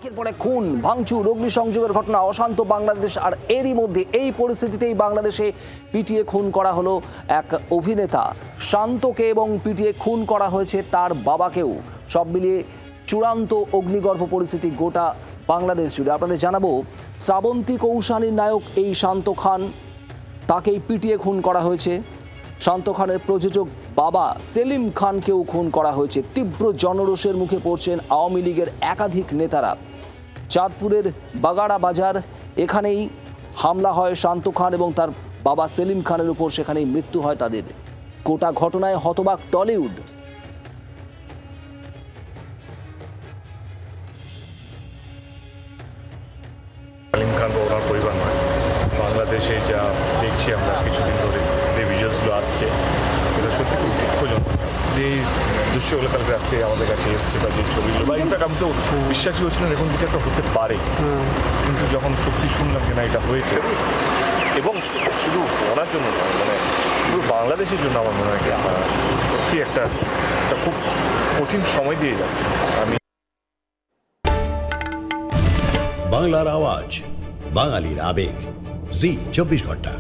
একের পর এক খুন, ভাঙচুর, অগ্নিসংযোগের ঘটনা, অশান্ত বাংলাদেশ। আর এরই মধ্যে এই পরিস্থিতিতেই বাংলাদেশে পিটিয়ে খুন করা হলো এক অভিনেতা শান্তকে এবং পিটিয়ে খুন করা হয়েছে তার বাবাকেও। সব মিলিয়ে চূড়ান্ত অগ্নিগর্ভ পরিস্থিতি গোটা বাংলাদেশ জুড়ে। আপনাদের জানাবো, শ্রাবন্তী কৌশানীর নায়ক এই শান্ত খান, তাকেই পিটিয়ে খুন করা হয়েছে। শান্ত খানের প্রযোজক বাবা সেলিম খানকেও খুন করা হয়েছে। তীব্র জনরোষের মুখে পড়ছেন আওয়ামী লীগের একাধিক নেতারা। চাঁদপুরের বাগাড়া বাজার, এখানেই হামলা হয় শান্ত খান এবং তার বাবা সেলিম খানের উপর, সেখানেই মৃত্যু হয় তাদের। গোটা ঘটনায় হতবাক টলিউড। সেলিম খান বা ওনার পরিবার নয়, বাংলাদেশে যা দেখছি আমরা কিছুদিন ধরে যে ভিজুয়ালসগুলো আসছে, এটা সত্যি খুব দুঃখজনক। যে দৃশ্যগুলো কালকে রাত্রে আমাদের কাছে এসছে বা যে ছবিগুলো, বা ইনফ্যাক্ট আমি তো বিশ্বাসই হচ্ছি না এরকম কিছু একটা হতে পারে, কিন্তু যখন সত্যি শুনলাম যে না এটা হয়েছে, এবং শুধু ওনার জন্য নয়, মানে পুরো বাংলাদেশের জন্য আমার মনে হয় কি সত্যি একটা খুব কঠিন সময় দিয়ে যাচ্ছে। আমি বাংলার আওয়াজ, বাঙালির আবেগ, জি 24 ঘন্টা।